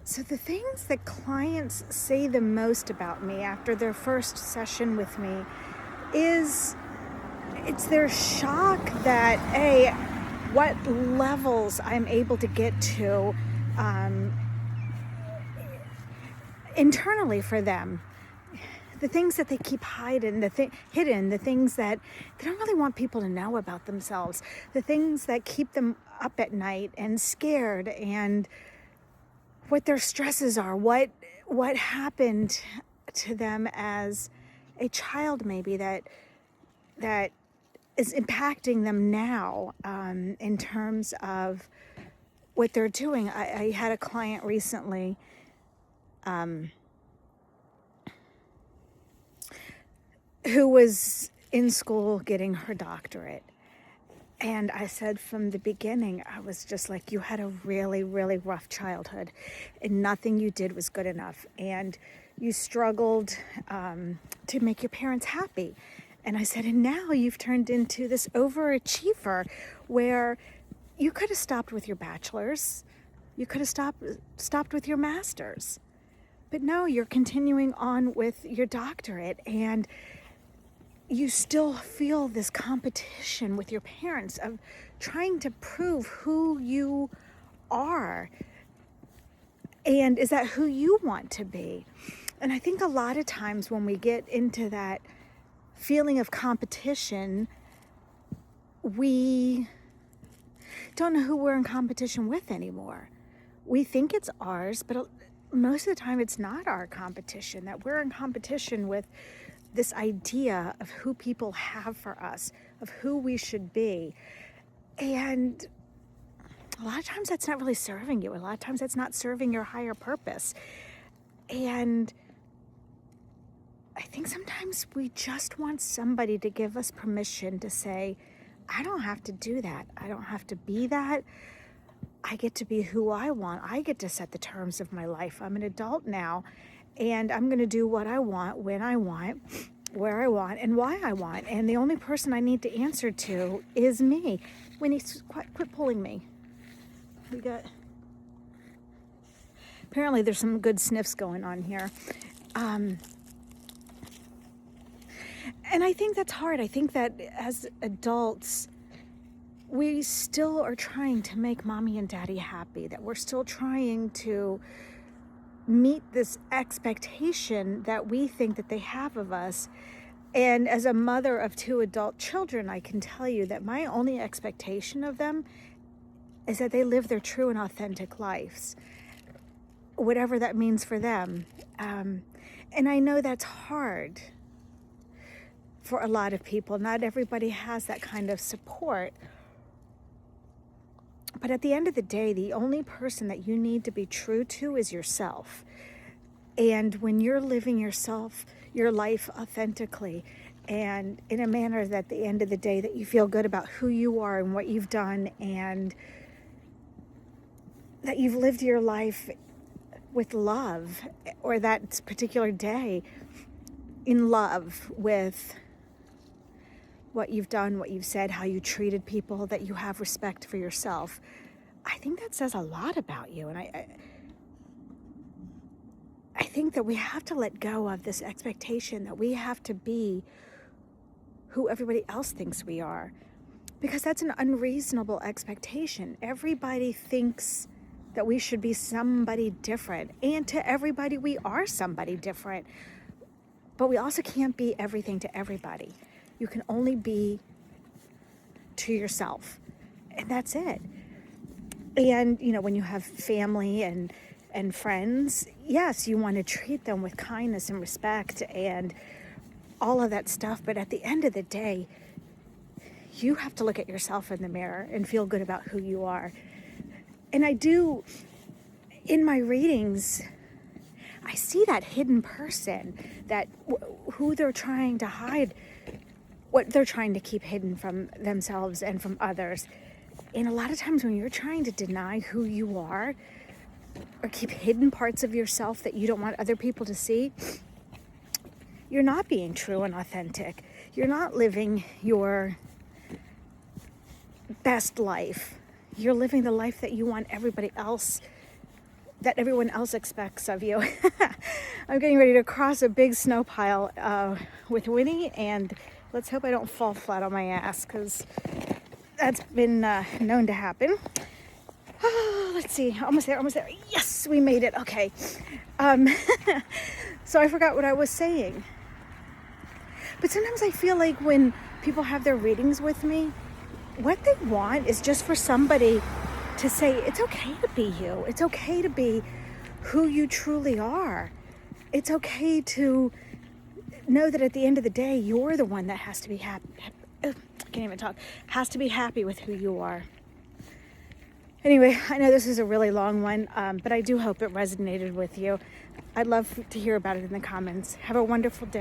So the things that clients say the most about me after their first session with me is it's their shock that what levels I'm able to get to um, internally for them. The things that they keep hidden, the things that they don't really want people to know about themselves, the things that keep them up at night and scared, and what their stresses are, what happened to them as a child, maybe that is impacting them now, in terms of what they're doing. I had a client recently who was in school getting her doctorate. And I said from the beginning, I was just like, you had a really, really rough childhood and nothing you did was good enough. And you struggled to make your parents happy. And I said, and now you've turned into this overachiever where you could have stopped with your bachelor's. You could have stopped with your master's. But no, you're continuing on with your doctorate, and you still feel this competition with your parents of trying to prove who you are. And is that who you want to be? And I think a lot of times when we get into that feeling of competition, we don't know who we're in competition with anymore. We think it's ours, but most of the time it's not our competition, that we're in competition with this idea of who people have for us, of who we should be. And a lot of times that's not really serving you. A lot of times that's not serving your higher purpose. And I think sometimes we just want somebody to give us permission to say, I don't have to do that. I don't have to be that. I get to be who I want. I get to set the terms of my life. I'm an adult now, and I'm going to do what I want, when I want, where I want, and why I want. And the only person I need to answer to is me. Winnie, quit pulling me. Apparently there's some good sniffs going on here. And I think that's hard. I think that as adults, we still are trying to make mommy and daddy happy, that we're still trying to meet this expectation that we think that they have of us. And as a mother of 2 adult children, I can tell you that my only expectation of them is that they live their true and authentic lives, whatever that means for them. And I know that's hard for a lot of people. Not everybody has that kind of support. But at the end of the day, the only person that you need to be true to is yourself. And when you're living your life authentically, and in a manner that at the end of the day that you feel good about who you are and what you've done, and that you've lived your life with love, or that particular day in love with what you've done, what you've said, how you treated people, that you have respect for yourself, I think that says a lot about you. And I think that we have to let go of this expectation that we have to be who everybody else thinks we are, because that's an unreasonable expectation. Everybody thinks that we should be somebody different, and to everybody we are somebody different, but we also can't be everything to everybody. You can only be to yourself, and that's it. And when you have family and friends, yes, you want to treat them with kindness and respect and all of that stuff, but at the end of the day, you have to look at yourself in the mirror and feel good about who you are. And I do, in my readings, I see that hidden person, that who they're trying to hide, what they're trying to keep hidden from themselves and from others. And a lot of times when you're trying to deny who you are, or keep hidden parts of yourself that you don't want other people to see, you're not being true and authentic. You're not living your best life. You're living the life that you want everybody else that everyone else expects of you. I'm getting ready to cross a big snow pile with Winnie, and let's hope I don't fall flat on my ass, because that's been known to happen. Oh, let's see, almost there. Yes, we made it. Okay. So I forgot what I was saying. But sometimes I feel like when people have their readings with me, what they want is just for somebody to say, it's okay to be you. It's okay to be who you truly are. It's okay to know that at the end of the day, you're the one that has to be happy. I can't even talk. Has to be happy with who you are. Anyway, I know this is a really long one, but I do hope it resonated with you. I'd love to hear about it in the comments. Have a wonderful day.